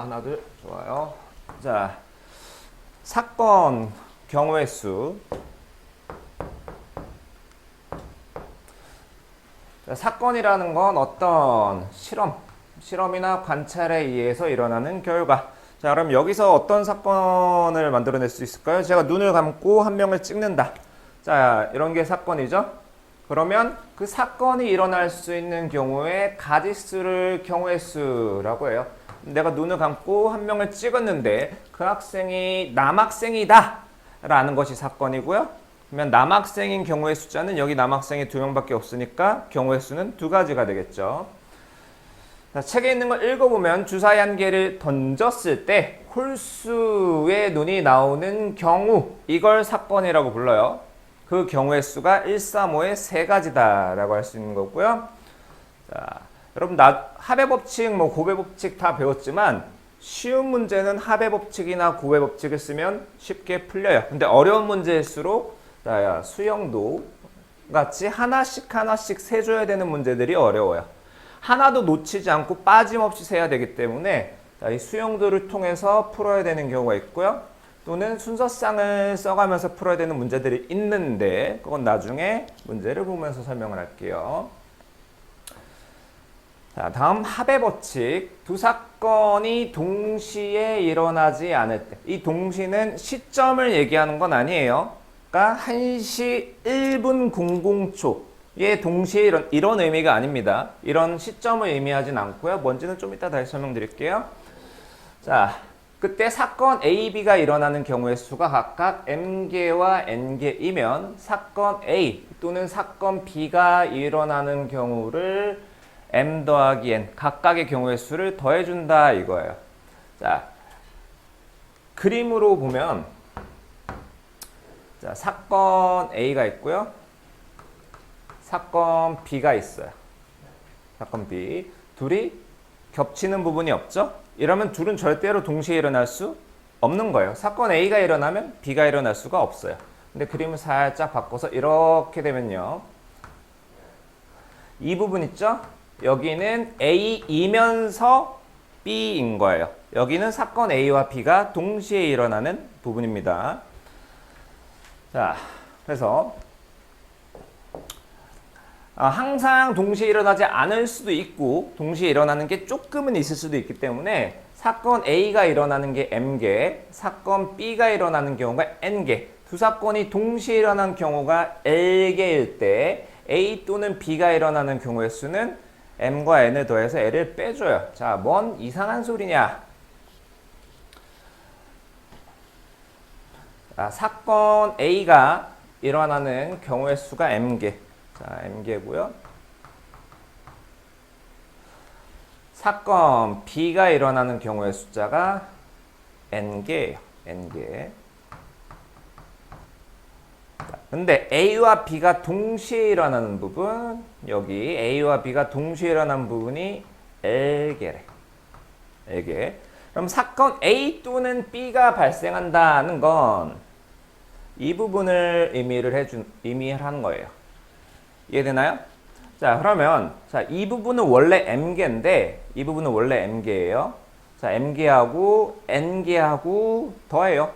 하나, 둘. 좋아요. 자, 사건 경우의 수. 자, 사건이라는 건 어떤 실험이나 관찰에 의해서 일어나는 결과. 자, 그럼 여기서 어떤 사건을 만들어낼 수 있을까요? 제가 눈을 감고 한 명을 찍는다. 자, 이런 게 사건이죠. 그러면 그 사건이 일어날 수 있는 경우에 가지수를 경우의 수라고 해요. 내가 눈을 감고 한 명을 찍었는데 그 학생이 남학생이다 라는 것이 사건이고요. 그러면 남학생인 경우의 숫자는 여기 남학생이 2명밖에 없으니까 경우의 수는 2가지가 되겠죠. 자, 책에 있는 걸 읽어보면 주사위 한 개를 던졌을 때 홀수의 눈이 나오는 경우, 이걸 사건이라고 불러요. 그 경우의 수가 1, 3, 5의 3가지다 라고 할 수 있는 거고요. 자, 여러분 합의 법칙, 곱의 법칙 다 배웠지만 쉬운 문제는 합의 법칙이나 곱의 법칙을 쓰면 쉽게 풀려요. 근데 어려운 문제일수록 수영도 같이 하나씩 세줘야 되는 문제들이 어려워요. 하나도 놓치지 않고 빠짐없이 세야 되기 때문에 이 수영도를 통해서 풀어야 되는 경우가 있고요. 또는 순서쌍을 써가면서 풀어야 되는 문제들이 있는데 그건 나중에 문제를 보면서 설명을 할게요. 자, 다음 합의 법칙. 두 사건이 동시에 일어나지 않을 때. 이 동시는 시점을 얘기하는 건 아니에요. 그러니까 1시 1분 00초에 동시에 이런 의미가 아닙니다. 이런 시점을 의미하진 않고요. 뭔지는 좀 이따 다시 설명드릴게요. 자, 그때 사건 A, B가 일어나는 경우의 수가 각각 M개와 N개이면 사건 A 또는 사건 B가 일어나는 경우를 M 더하기 N, 각각의 경우의 수를 더해준다 이거예요. 자, 그림으로 보면 자, 사건 A가 있고요. 사건 B가 있어요. 사건 B. 둘이 겹치는 부분이 없죠? 이러면 둘은 절대로 동시에 일어날 수 없는 거예요. 사건 A가 일어나면 B가 일어날 수가 없어요. 근데 그림을 살짝 바꿔서 이렇게 되면요. 이 부분 있죠? 여기는 A이면서 B인 거예요. 여기는 사건 A와 B가 동시에 일어나는 부분입니다. 자, 그래서 항상 동시에 일어나지 않을 수도 있고 동시에 일어나는 게 조금은 있을 수도 있기 때문에 사건 A가 일어나는 게 M개, 사건 B가 일어나는 경우가 N개, 두 사건이 동시에 일어나는 경우가 L개일 때 A 또는 B가 일어나는 경우의 수는 M과 N을 더해서 L을 빼줘요. 자, 뭔 이상한 소리냐? 자, 사건 A가 일어나는 경우의 수가 M개. 자, M개고요. 사건 B가 일어나는 경우의 숫자가 N개예요. N개. 근데 A와 B가 동시에 일어나는 부분, 여기 A와 B가 동시에 일어나는 부분이 L개래. L개. 그럼 사건 A 또는 B가 발생한다는 건 이 부분을 의미하는 거예요. 이해되나요? 자, 그러면 이 부분은 원래 M개인데 이 부분은 원래 M개예요. 자, M개하고 N개하고 더해요.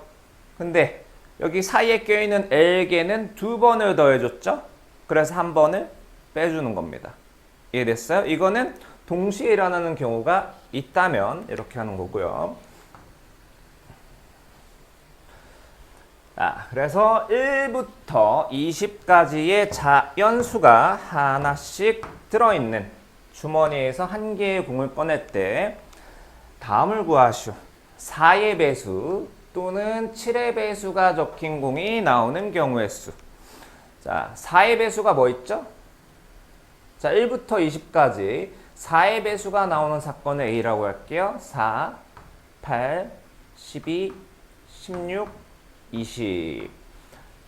근데 여기 사이에 껴있는 L개는 2번을 더해줬죠? 그래서 1번을 빼주는 겁니다. 이해됐어요? 이거는 동시에 일어나는 경우가 있다면 이렇게 하는 거고요. 자, 그래서 1부터 20까지의 자연수가 하나씩 들어있는 주머니에서 한 개의 공을 꺼낼 때 다음을 구하시오. 4의 배수 또는 7의 배수가 적힌 공이 나오는 경우의 수. 자, 4의 배수가 뭐 있죠? 자, 1부터 20까지 4의 배수가 나오는 사건을 A라고 할게요. 4, 8, 12, 16, 20.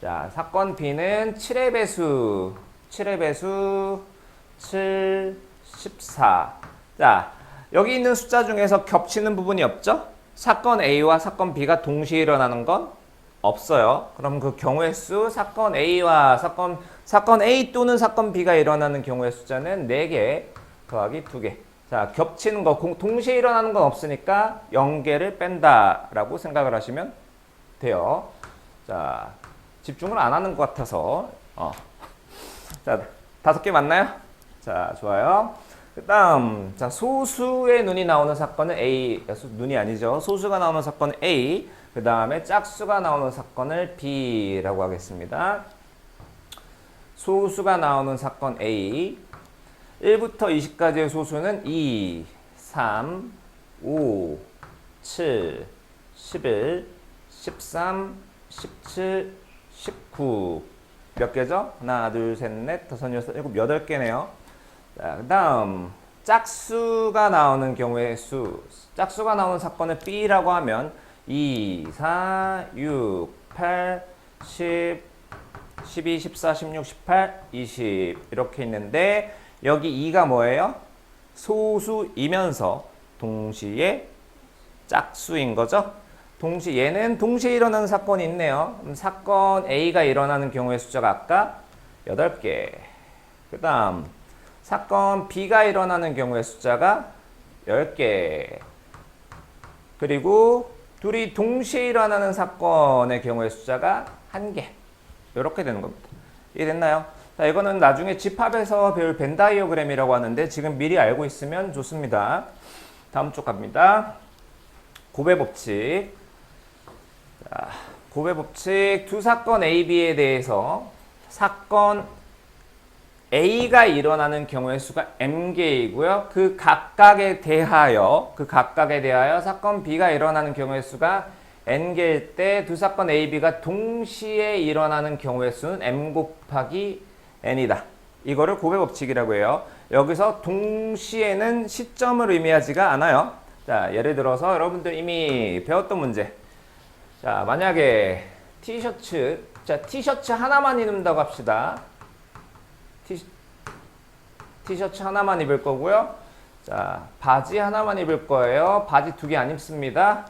자, 사건 B는 7의 배수, 7의 배수, 7, 14. 자, 여기 있는 숫자 중에서 겹치는 부분이 없죠? 사건 A와 사건 B가 동시에 일어나는 건 없어요. 그럼 그 경우의 수, 사건 A와 사건 A 또는 사건 B가 일어나는 경우의 숫자는 4개 더하기 2개. 자, 겹치는 거, 동시에 일어나는 건 없으니까 0개를 뺀다라고 생각을 하시면 돼요. 자, 집중을 안 하는 것 같아서. 자, 5개 맞나요? 자, 좋아요. 그 다음, 자, 소수의 눈이 나오는 사건은 A, 눈이 아니죠. 소수가 나오는 사건은 A, 그 다음에 짝수가 나오는 사건을 B라고 하겠습니다. 소수가 나오는 사건 A, 1부터 20까지의 소수는 2, 3, 5, 7, 11, 13, 17, 19. 몇 개죠? 하나, 둘, 셋, 넷, 다섯, 여섯, 일곱, 8개네요. 자, 그 다음, 짝수가 나오는 경우의 수. 짝수가 나오는 사건을 B라고 하면 2, 4, 6, 8, 10, 12, 14, 16, 18, 20 이렇게 있는데 여기 2가 뭐예요? 소수이면서 동시에 짝수인 거죠. 얘는 동시에 일어나는 사건이 있네요. 그럼 사건 A가 일어나는 경우의 숫자가 아까 8개. 그 다음 사건 B가 일어나는 경우의 숫자가 10개. 그리고 둘이 동시에 일어나는 사건의 경우의 숫자가 1개. 이렇게 되는 겁니다. 이해됐나요? 자, 이거는 나중에 집합에서 배울 벤 다이어그램이라고 하는데 지금 미리 알고 있으면 좋습니다. 다음 쪽 갑니다. 곱의 법칙. 자, 곱의 법칙 두 사건 A, B에 대해서 사건 A가 일어나는 경우의 수가 M개이고요. 그 각각에 대하여 사건 B가 일어나는 경우의 수가 N개일 때 두 사건 A, B가 동시에 일어나는 경우의 수는 M 곱하기 N이다. 이거를 곱의 법칙이라고 해요. 여기서 동시에는 시점을 의미하지가 않아요. 자, 예를 들어서 여러분들 이미 배웠던 문제. 자, 만약에 티셔츠 하나만 입는다고 합시다. 티셔츠 하나만 입을 거고요. 자, 바지 하나만 입을 거예요. 바지 2개 안 입습니다.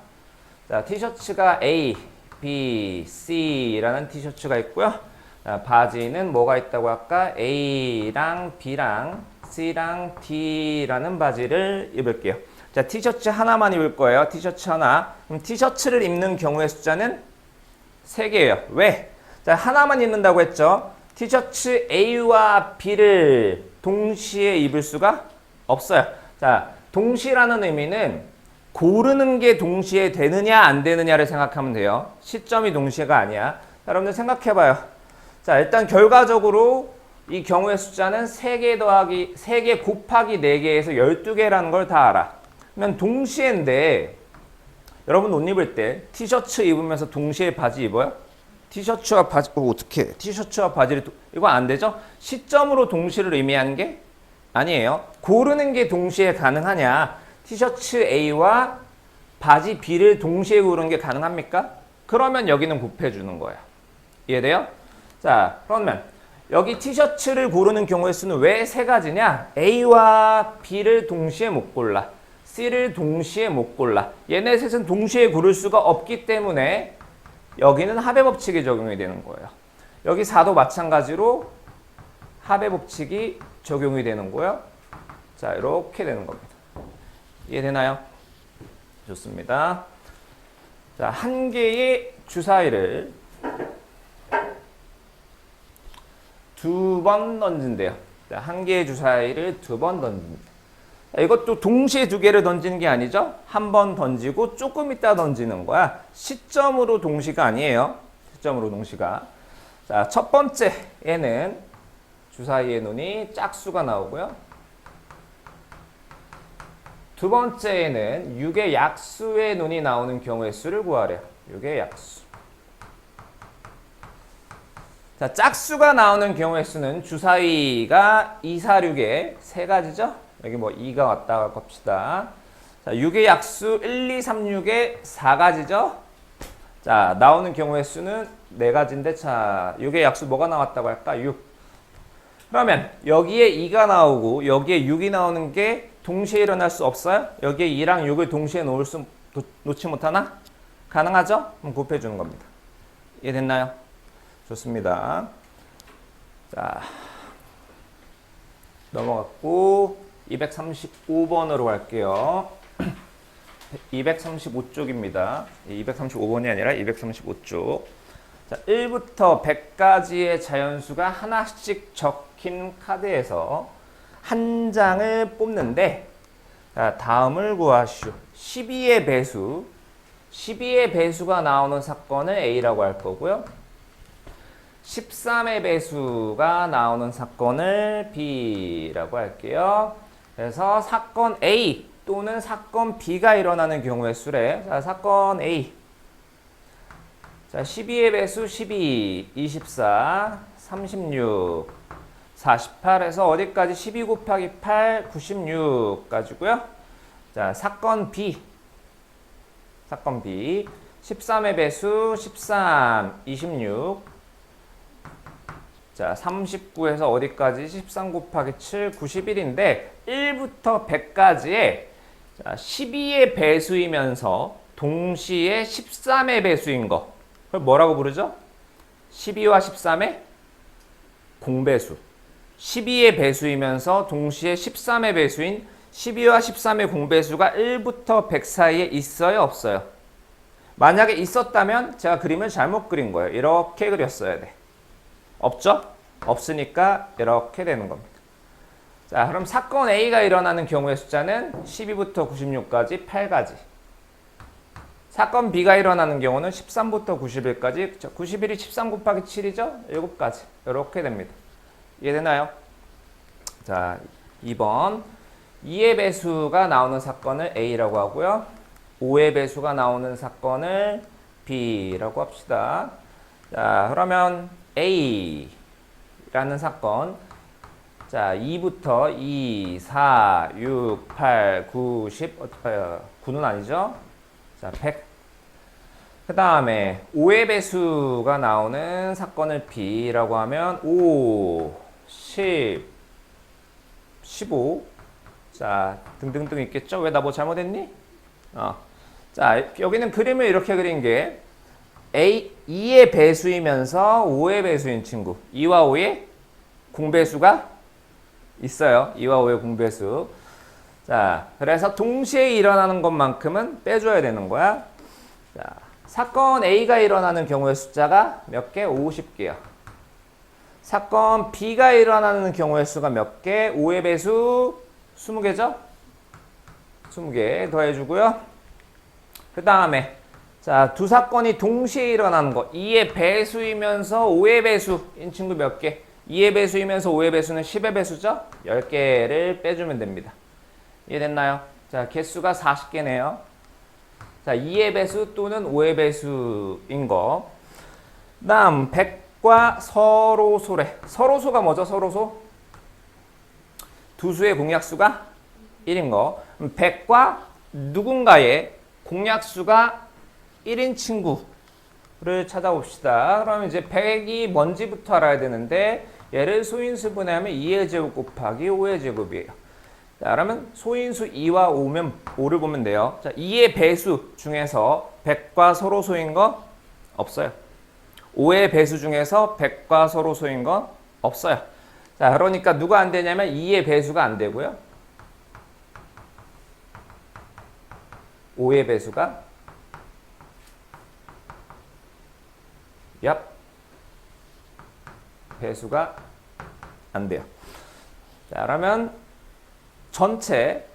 자, 티셔츠가 A, B, C라는 티셔츠가 있고요. 자, 바지는 뭐가 있다고 할까? A랑 B랑 C랑 D라는 바지를 입을게요. 자, 티셔츠 하나만 입을 거예요. 티셔츠 하나. 그럼 티셔츠를 입는 경우의 숫자는 3개예요. 왜? 자, 하나만 입는다고 했죠. 티셔츠 A와 B를 동시에 입을 수가 없어요. 자, 동시라는 의미는 고르는 게 동시에 되느냐 안 되느냐를 생각하면 돼요. 시점이 동시에가 아니야. 자, 여러분들 생각해봐요. 자, 일단 결과적으로 이 경우의 숫자는 3개 곱하기 4개에서 12개라는 걸 다 알아. 그러면 동시에인데 여러분 옷 입을 때 티셔츠 입으면서 동시에 바지 입어요? 티셔츠와 바지 어떻게? 티셔츠와 바지를 이거 안 되죠? 시점으로 동시를 의미하는 게 아니에요. 고르는 게 동시에 가능하냐? 티셔츠 A와 바지 B를 동시에 고르는 게 가능합니까? 그러면 여기는 곱해 주는 거예요. 이해돼요? 자, 그러면 여기 티셔츠를 고르는 경우의 수는 왜 3가지냐? A와 B를 동시에 못 골라. C를 동시에 못 골라. 얘네 셋은 동시에 고를 수가 없기 때문에 여기는 합의 법칙이 적용이 되는 거예요. 여기 4도 마찬가지로 합의 법칙이 적용이 되는 거예요. 자, 이렇게 되는 겁니다. 이해되나요? 좋습니다. 자, 한 개의 주사위를 2번 던진대요. 자, 한 개의 주사위를 2번 던집니다. 이것도 동시에 2개를 던지는 게 아니죠. 한 번 던지고 조금 있다 던지는 거야. 시점으로 동시가 아니에요. 시점으로 동시가. 자, 첫 번째에는 주사위의 눈이 짝수가 나오고요. 두 번째에는 6의 약수의 눈이 나오는 경우의 수를 구하래요. 6의 약수. 자, 짝수가 나오는 경우의 수는 주사위가 2, 4, 6의 3가지죠. 여기 뭐 2가 왔다 갈 겁시다. 자, 6의 약수 1, 2, 3, 6의 4가지죠. 자, 나오는 경우의 수는 4가지인데, 자, 6의 약수 뭐가 나왔다고 할까? 6. 그러면 여기에 2가 나오고 여기에 6이 나오는 게 동시에 일어날 수 없어요? 여기에 2랑 6을 동시에 놓지 못하나? 가능하죠? 그럼 곱해주는 겁니다. 이해됐나요? 좋습니다. 자, 넘어갔고 235번으로 갈게요. 235쪽입니다. 235번이 아니라 235쪽. 자, 1부터 100까지의 자연수가 하나씩 적힌 카드에서 한 장을 뽑는데, 자, 다음을 구하시오. 12의 배수. 12의 배수가 나오는 사건을 A라고 할 거고요. 13의 배수가 나오는 사건을 B라고 할게요. 그래서 사건 A 또는 사건 B가 일어나는 경우의 수래. 자, 사건 A. 자, 12의 배수 12, 24, 36, 48에서 어디까지? 12 곱하기 8, 96까지고요. 자, 사건 B. 사건 B. 13의 배수 13, 26. 자, 39에서 어디까지? 13 곱하기 7, 91인데 1부터 100까지의 12의 배수이면서 동시에 13의 배수인 거. 그걸 뭐라고 부르죠? 12와 13의 공배수. 12의 배수이면서 동시에 13의 배수인 12와 13의 공배수가 1부터 100 사이에 있어요? 없어요? 만약에 있었다면 제가 그림을 잘못 그린 거예요. 이렇게 그렸어야 돼. 없죠? 없으니까 이렇게 되는 겁니다. 자, 그럼 사건 A가 일어나는 경우의 숫자는 12부터 96까지 8가지. 사건 B가 일어나는 경우는 13부터 91까지, 91이 13 곱하기 7이죠? 7가지. 이렇게 됩니다. 이해되나요? 자, 2번. 2의 배수가 나오는 사건을 A라고 하고요. 5의 배수가 나오는 사건을 B라고 합시다. 자, 그러면 A라는 사건. 자, 2부터 2, 4, 6, 8, 9, 10, 9는 아니죠? 자, 100. 그 다음에 5의 배수가 나오는 사건을 B라고 하면 5, 10, 15. 자, 등등등 있겠죠? 왜 나 뭐 잘못했니? 자, 여기는 그림을 이렇게 그린 게 A, 2의 배수이면서 5의 배수인 친구. 2와 5의 공배수가 있어요. 2와 5의 공배수. 자, 그래서 동시에 일어나는 것만큼은 빼줘야 되는 거야. 자, 사건 A가 일어나는 경우의 숫자가 몇 개? 50개야. 사건 B가 일어나는 경우의 수가 몇 개? 5의 배수 20개죠? 20개 더해주고요. 그 다음에 자, 두 사건이 동시에 일어나는 거. 2의 배수이면서 5의 배수인 친구 몇 개? 2의 배수이면서 5의 배수는 10의 배수죠? 10개를 빼주면 됩니다. 이해됐나요? 자, 개수가 40개네요. 자, 2의 배수 또는 5의 배수인 거. 다음 100과 서로소래. 서로소가 뭐죠? 서로소? 두 수의 공약수가 1인 거. 100과 누군가의 공약수가 1인 친구를 찾아봅시다. 그러면 이제 100이 뭔지부터 알아야 되는데 얘를 소인수 분해하면 2의 제곱 곱하기 5의 제곱이에요. 자, 그러면 소인수 2와 5를 보면 돼요. 자, 2의 배수 중에서 100과 서로소인 거 없어요. 5의 배수 중에서 100과 서로소인 건 없어요. 자, 그러니까 누가 안 되냐면 2의 배수가 안 되고요. 5의 배수가 배수가 안 돼요. 자, 그러면 전체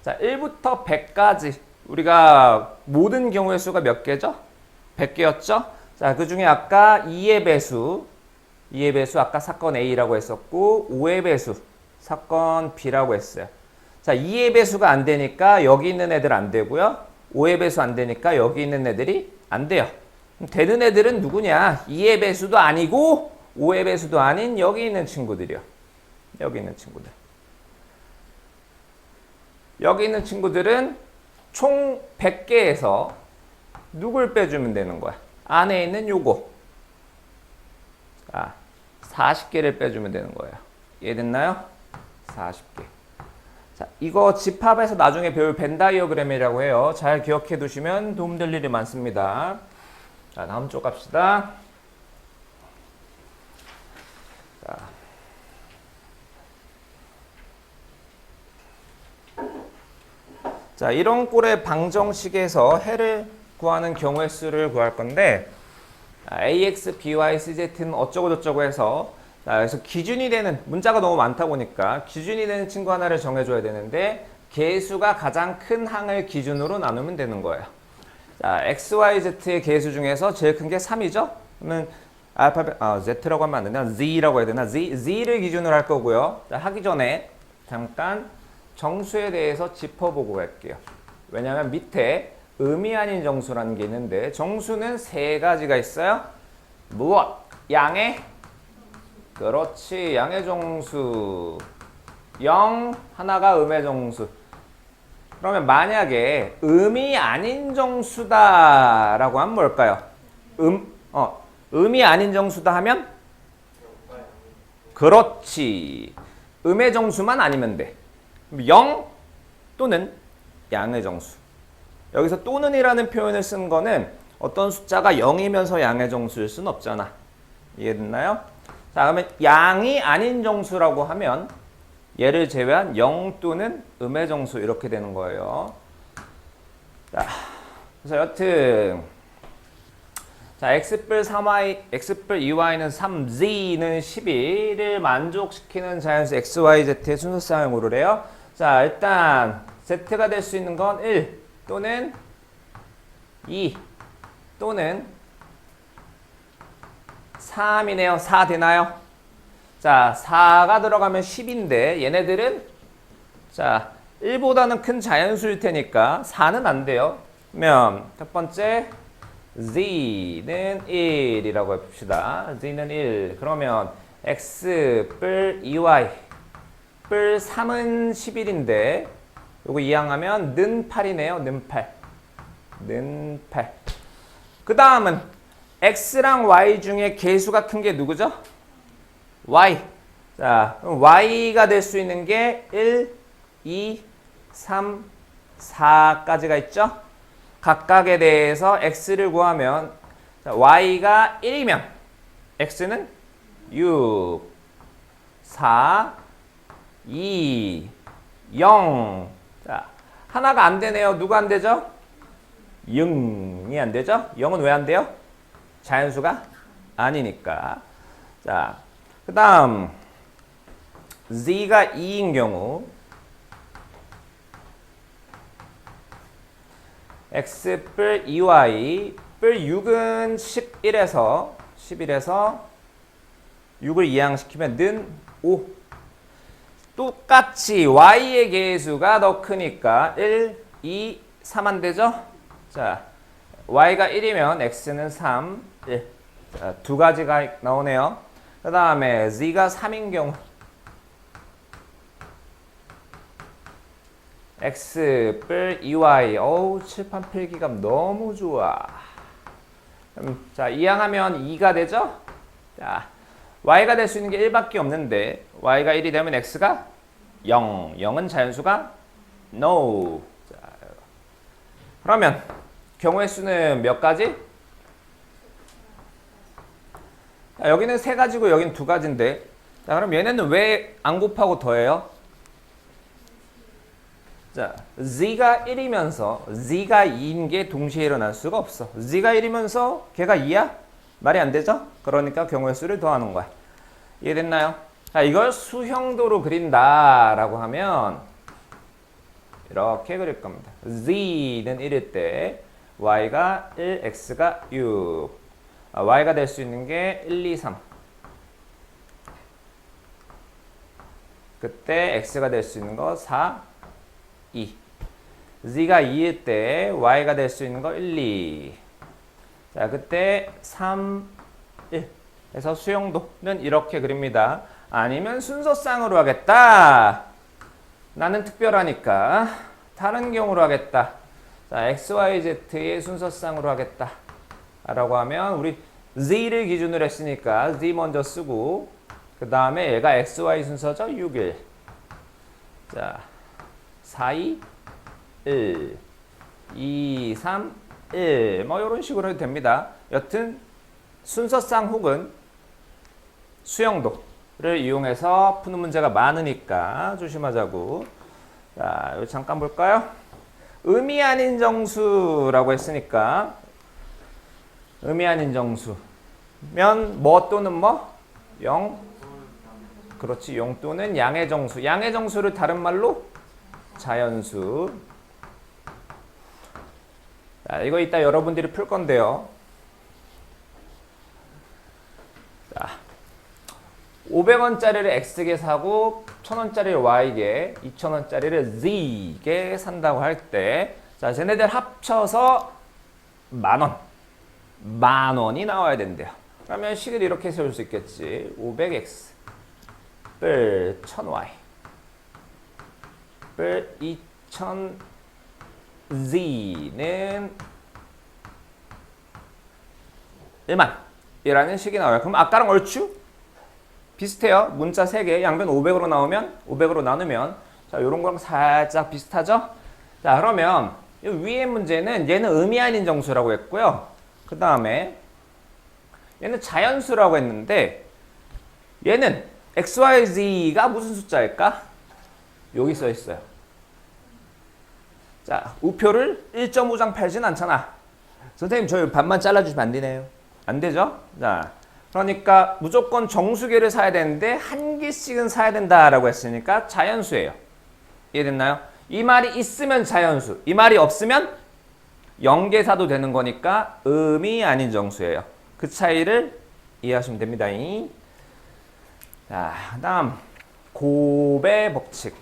자, 1부터 100까지 우리가 모든 경우의 수가 몇 개죠? 100개였죠? 자, 그 중에 아까 2의 배수 아까 사건 A라고 했었고 5의 배수 사건 B라고 했어요. 자, 2의 배수가 안 되니까 여기 있는 애들 안 되고요. 5의 배수 안 되니까 여기 있는 애들이 안 돼요. 되는 애들은 누구냐? 2의 배수도 아니고 5의 배수도 아닌 여기 있는 친구들이요. 여기 있는 친구들. 여기 있는 친구들은 총 100개에서 누굴 빼주면 되는 거야? 안에 있는 요거. 자, 40개를 빼주면 되는 거예요. 이해됐나요? 40개. 자, 이거 집합해서 나중에 배울 벤 다이어그램이라고 해요. 잘 기억해 두시면 도움될 일이 많습니다. 자, 다음 쪽 갑시다. 자, 자, 이런 꼴의 방정식에서 해를 구하는 경우의 수를 구할 건데 ax, by, cz는 어쩌고 저쩌고 해서 그래서 기준이 되는 문자가 너무 많다 보니까 기준이 되는 친구 하나를 정해줘야 되는데 개수가 가장 큰 항을 기준으로 나누면 되는 거예요. 자, x, y, z의 개수 중에서 제일 큰 게 3이죠? 그러면 z라고 하면 안 되나? z라고 해야 되나? z를 기준으로 할 거고요. 자, 하기 전에 잠깐 정수에 대해서 짚어보고 갈게요. 왜냐하면 밑에 음이 아닌 정수라는 게 있는데 정수는 세 가지가 있어요. 무엇? 양의? 그렇지. 양의 정수. 0, 하나가 음의 정수. 그러면 만약에 음이 아닌 정수다라고 하면 뭘까요? 음이 아닌 정수다 하면? 그렇지. 음의 정수만 아니면 돼. 0 또는 양의 정수. 여기서 또는이라는 표현을 쓴 거는 어떤 숫자가 0이면서 양의 정수일 수는 없잖아. 이해됐나요? 자, 그러면 양이 아닌 정수라고 하면 얘를 제외한 0 또는 음의 정수 이렇게 되는 거예요. 자, 그래서 여튼 자, x뿔 3y, x뿔 2y는 3, z는 12를 만족시키는 자연수 x, y, z의 순서쌍을 고르래요. 자, 일단 z가 될 수 있는 건 1 또는 2 또는 3이네요. 4 되나요? 자, 4가 들어가면 10인데 얘네들은 자, 1보다는 큰 자연수일 테니까 4는 안 돼요. 그러면 첫 번째 z는 1이라고 해봅시다. z는 1. 그러면 x 뿔 2y 뿔 3은 11인데 요거 이항하면 는 8이네요. 는 8. 는 8. 그 다음은 x랑 y 중에 개수가 큰 게 누구죠? y. 자, 그럼 y가 될 수 있는 게 1, 2, 3, 4까지가 있죠? 각각에 대해서 x를 구하면 자, y가 1이면 x는 6, 4, 2, 0. 자, 하나가 안 되네요. 누가 안 되죠? 0이 안 되죠? 0은 왜 안 돼요? 자연수가 아니니까. 자, 그 다음 z가 2인 경우 x 뿔 2y 뿔 6은 11에서 6을 이항시키면 는 5. 똑같이 y의 개수가 더 크니까 1, 2, 3 안 되죠? 자, y가 1이면 x는 3, 1. 자, 두 가지가 나오네요. 그 다음에 z가 3인 경우 x 뿔 2y 어우 칠판 필기감 너무 좋아. 자, 이항하면 2가 되죠? 자, y가 될 수 있는 게 1밖에 없는데 y가 1이 되면 x가 0. 0은 자연수가 no. 자, 그러면 경우의 수는 몇 가지? 자, 여기는 세 가지고 여기는 두 가지인데 자, 그럼 얘네는 왜 안 곱하고 더해요? 자, z가 1이면서 z가 2인 게 동시에 일어날 수가 없어. z가 1이면서 걔가 2야? 말이 안 되죠? 그러니까 경우의 수를 더하는 거야. 이해됐나요? 자, 이걸 수형도로 그린다라고 하면 이렇게 그릴 겁니다. z는 1일 때 y가 1, x가 6. y가 될 수 있는 게 1, 2, 3. 그때 x가 될 수 있는 거 4, 2. z가 2일 때 y가 될 수 있는 거 1, 2. 자, 그때 3, 1. 그래서 수용도는 이렇게 그립니다. 아니면 순서쌍으로 하겠다. 나는 특별하니까 다른 경우로 하겠다. 자, x, y, z의 순서쌍으로 하겠다. 라고 하면 우리 z를 기준으로 했으니까 z 먼저 쓰고 그 다음에 얘가 x, y 순서죠. 6, 1. 자, 4, 2, 1, 2, 3, 1. 뭐 이런 식으로 해도 됩니다. 여튼 순서쌍 혹은 수형도를 이용해서 푸는 문제가 많으니까 조심하자고. 자, 여기 잠깐 볼까요? 의미 아닌 정수라고 했으니까 의미 아닌 정수면 뭐 또는 뭐? 0? 그렇지. 0 또는 양의 정수. 양의 정수를 다른 말로 자연수. 자, 이거 이따 여러분들이 풀 건데요. 자, 500원짜리를 X게 사고 1000원짜리를 Y게 2000원짜리를 Z게 산다고 할 때 자, 쟤네들 합쳐서 만원. 만원이 나와야 된대요. 그러면 식을 이렇게 세울 수 있겠지. 500X 뿔 1000Y 뿔 2000Z는 1만 이라는 식이 나와요. 그럼 아까랑 얼추 비슷해요. 문자 3개 양변 500으로 나오면 500으로 나누면 자, 요런 거랑 살짝 비슷하죠? 자, 그러면 이 위의 문제는 얘는 의미 아닌 정수라고 했고요. 그 다음에 얘는 자연수라고 했는데 얘는 x, y, z가 무슨 숫자일까? 여기 써 있어요. 자, 우표를 1.5장 팔진 않잖아. 선생님 저 반만 잘라주시면 안 되네요. 안 되죠? 자, 그러니까 무조건 정수계를 사야 되는데 한 개씩은 사야 된다라고 했으니까 자연수예요. 이해됐나요? 이 말이 있으면 자연수, 이 말이 없으면 0개 사도 되는 거니까 의미 아닌 정수예요. 그 차이를 이해하시면 됩니다. 자, 다음 곱의 법칙.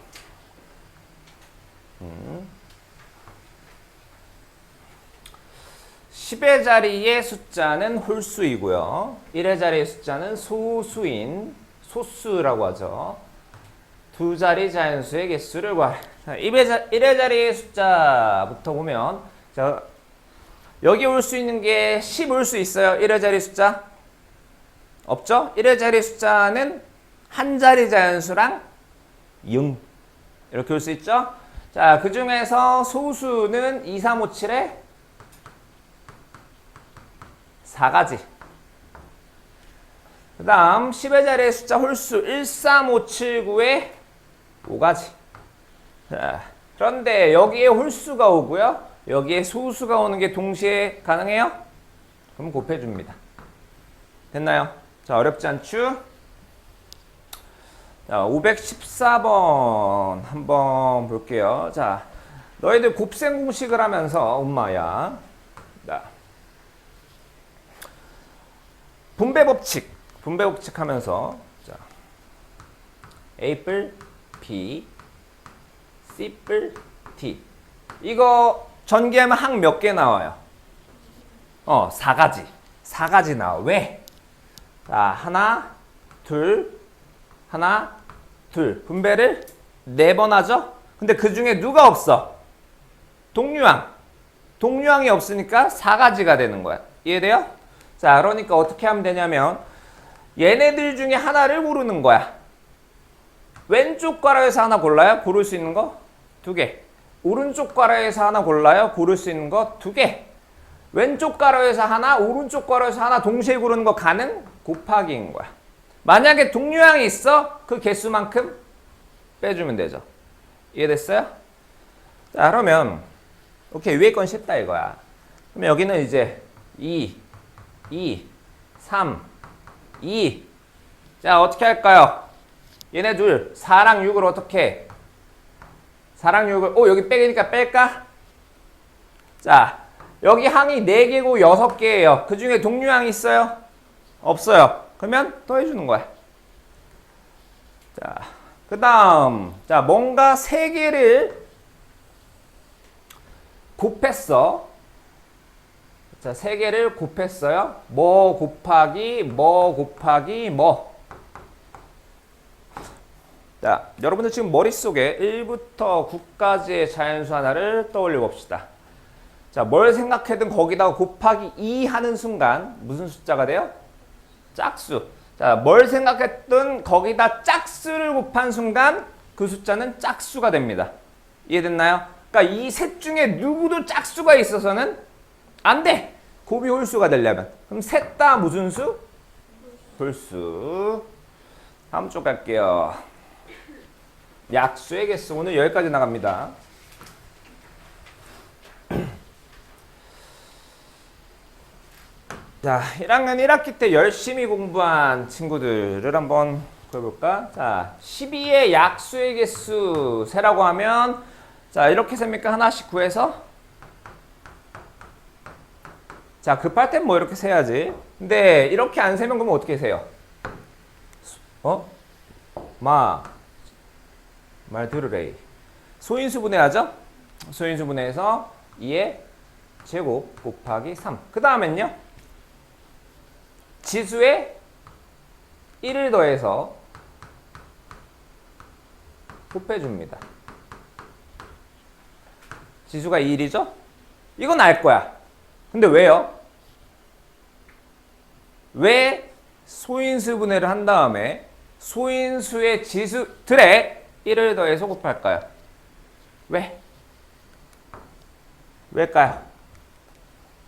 10의 자리의 숫자는 홀수이고요. 1의 자리의 숫자는 소수인 소수라고 하죠. 두 자리 자연수의 개수를 구하라. 1의 자리의 숫자부터 보면 자, 여기 올 수 있는 게 10 올 수 있어요. 1의 자리 숫자? 없죠? 1의 자리 숫자는 한 자리 자연수랑 0 이렇게 올 수 있죠? 자, 그 중에서 소수는 2, 3, 5, 7에 4가지. 그 다음 10의 자리의 숫자 홀수 1, 3, 5, 7, 9에 5가지. 자, 그런데 여기에 홀수가 오고요. 여기에 소수가 오는 게 동시에 가능해요? 그럼 곱해줍니다. 됐나요? 자, 어렵지 않죠? 자, 514번 한번 볼게요. 자, 너희들 곱셈 공식을 하면서 엄마야. 자, 분배 법칙 하면서 자, A뿔 B, C뿔 D. 이거 전개하면 항 몇 개 나와요? 4가지. 4가지 나와. 왜? 자, 하나, 둘, 하나, 둘. 분배를 4번 하죠? 근데 그 중에 누가 없어? 동류항. 동류항이 없으니까 4가지가 되는 거야. 이해돼요? 자, 그러니까 어떻게 하면 되냐면 얘네들 중에 하나를 고르는 거야. 왼쪽 괄호에서 하나 골라요? 고를 수 있는 거? 2개. 오른쪽 괄호에서 하나 골라요? 고를 수 있는 거? 2개. 왼쪽 괄호에서 하나, 오른쪽 괄호에서 하나 동시에 고르는 거 가능? 곱하기인 거야. 만약에 동류항이 있어? 그 개수만큼 빼주면 되죠. 이해됐어요? 자, 그러면 오케이, 위에 건 쉽다 이거야. 그러면 여기는 이제 2, 3, 2. 자, 어떻게 할까요? 얘네 둘 4랑 6을 어떻게 해? 4랑 6을 여기 빼기니까 뺄까? 자, 여기 항이 4개고 6개예요. 그 중에 동류항이 있어요? 없어요. 그러면 더해주는 거야. 자, 그 다음 자, 뭔가 3개를 곱했어. 자, 3개를 곱했어요. 뭐 곱하기 뭐 곱하기 뭐. 자, 여러분들 지금 머릿속에 1부터 9까지의 자연수 하나를 떠올려 봅시다. 자, 뭘 생각해든 거기다가 곱하기 2 하는 순간 무슨 숫자가 돼요? 짝수. 자, 뭘 생각했든 거기다 짝수를 곱한 순간 그 숫자는 짝수가 됩니다. 이해됐나요? 그러니까 이 셋 중에 누구도 짝수가 있어서는 안 돼. 곱이 홀수가 되려면. 그럼 셋 다 무슨 수? 홀수. 다음 쪽 갈게요. 약수의 개수. 오늘 여기까지 나갑니다. 자, 1학년 1학기 때 열심히 공부한 친구들을 한번 구해볼까? 자, 12의 약수의 개수 세라고 하면 자, 이렇게 셉니까? 하나씩 구해서 자, 급할 땐 뭐 이렇게 세야지. 근데 이렇게 안 세면 그러면 어떻게 세요? 말 들으래. 소인수 분해하죠? 소인수 분해해서 2의 제곱 곱하기 3. 그 다음엔요? 지수에 1을 더해서 곱해줍니다. 지수가 2일이죠? 이건 알 거야. 근데 왜요? 왜 소인수 분해를 한 다음에 소인수의 지수들에 1을 더해서 곱할까요? 왜? 왜일까요?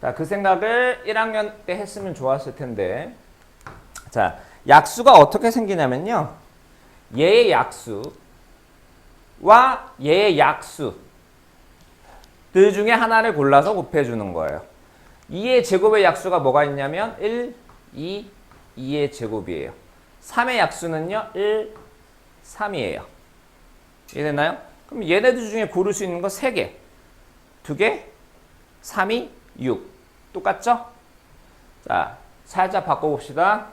자, 그 생각을 1학년 때 했으면 좋았을 텐데. 자, 약수가 어떻게 생기냐면요. 얘의 약수와 얘의 약수들 중에 하나를 골라서 곱해주는 거예요. 2의 제곱의 약수가 뭐가 있냐면 1, 2, 2의 제곱이에요. 3의 약수는요. 1, 3이에요. 이해됐나요? 그럼 얘네들 중에 고를 수 있는 거 3개. 2개, 3이 6. 똑같죠? 자, 살짝 바꿔봅시다.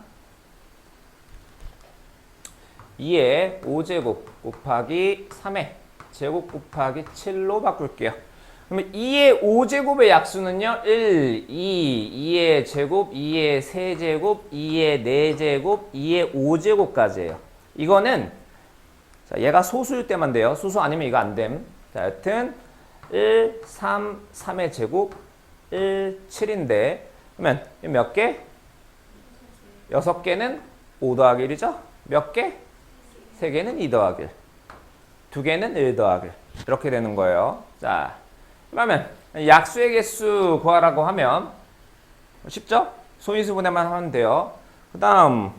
2의 5제곱 곱하기 3의 제곱 곱하기 7로 바꿀게요. 그러면 2의 5제곱의 약수는요. 1, 2, 2의 제곱, 2의 세제곱, 2의 4제곱, 2의 5제곱까지예요. 이거는 자, 얘가 소수일 때만 돼요. 소수 아니면 이거 안 됨. 자, 여튼 1, 3, 3의 제곱, 1, 7인데 그러면 몇 개? 6개는 5 더하기 1이죠? 몇 개? 3개는 2 더하기 1. 2개는 1 더하기 1. 이렇게 되는 거예요. 자, 그러면 약수의 개수 구하라고 하면 쉽죠? 소인수 분해만 하면 돼요. 그 다음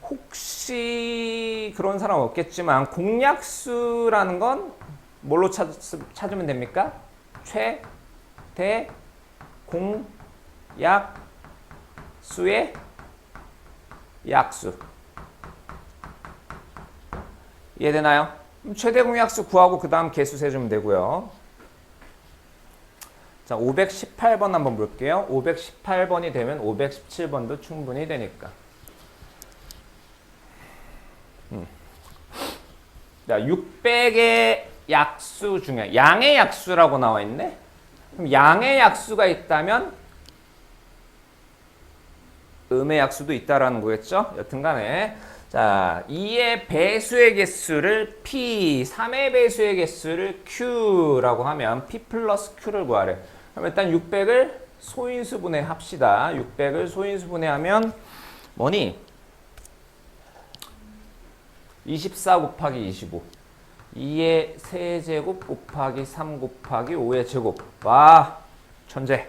혹시 그런 사람 없겠지만 공약수라는 건 뭘로 찾으면 됩니까? 최대 공약수의 약수. 이해되나요? 최대 공약수 구하고 그 다음 개수 세주면 되고요. 자, 518번 한번 볼게요. 518번이 되면 517번도 충분히 되니까. 자, 600의 약수 중에 양의 약수라고 나와 있네. 그럼 양의 약수가 있다면 음의 약수도 있다라는 거겠죠? 여튼간에 자, 2의 배수의 개수를 P, 3의 배수의 개수를 Q라고 하면 P 플러스 Q를 구하래. 그럼 일단 600을 소인수 분해합시다. 600을 소인수 분해하면 뭐니? 24 곱하기 25. 2의 세제곱 곱하기 3 곱하기 5의 제곱. 와, 천재.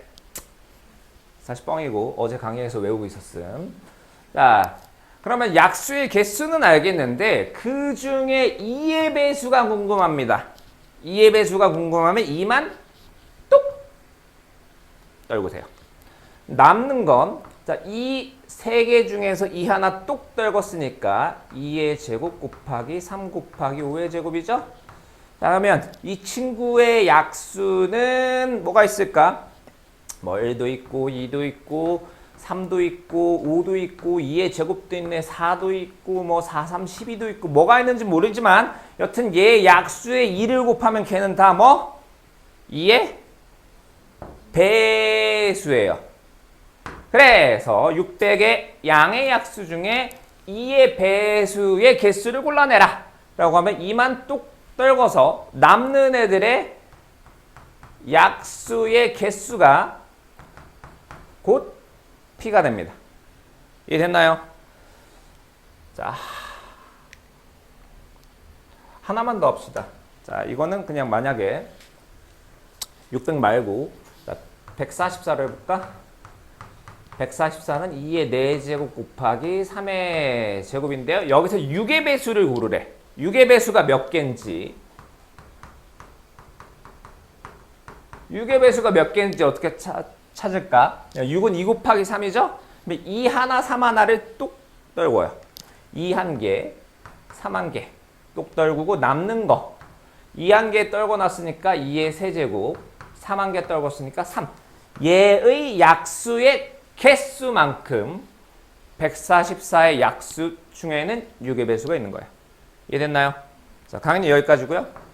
사실 뻥이고 어제 강의에서 외우고 있었음. 자, 그러면 약수의 개수는 알겠는데 그 중에 2의 배수가 궁금합니다. 2의 배수가 궁금하면 2만 똑 떨구세요. 남는 건 자, 이 세 개 중에서 2 하나 똑 떨궜으니까 2의 제곱 곱하기 3 곱하기 5의 제곱이죠? 자, 그러면 이 친구의 약수는 뭐가 있을까? 뭐 1도 있고 2도 있고 3도 있고 5도 있고 2의 제곱도 있네. 4도 있고 뭐 4, 3, 12도 있고 뭐가 있는지 모르지만 여튼 얘 약수에 2를 곱하면 걔는 다 뭐? 2의 배수예요. 그래서 600의 양의 약수 중에 2의 배수의 개수를 골라내라 라고 하면 2만 똑 떨궈서 남는 애들의 약수의 개수가 곧 P가 됩니다. 이해됐나요? 자, 하나만 더 합시다. 자, 이거는 그냥 만약에 600 말고 144를 해볼까? 144는 2의 4제곱 곱하기 3의 제곱인데요. 여기서 6의 배수를 고르래. 6의 배수가 몇 개인지 6의 배수가 몇 개인지 어떻게 찾을까? 6은 2 곱하기 3이죠? 2 하나, 3 하나를 뚝 떨궈요. 2 한 개, 3 한 개, 뚝 떨구고 남는 거. 2 한 개 떨궈놨으니까 2의 세제곱, 3 한 개 떨궜으니까 3. 얘의 약수의 개수만큼 144의 약수 중에는 6의 배수가 있는 거예요. 이해됐나요? 자, 강의는 여기까지고요.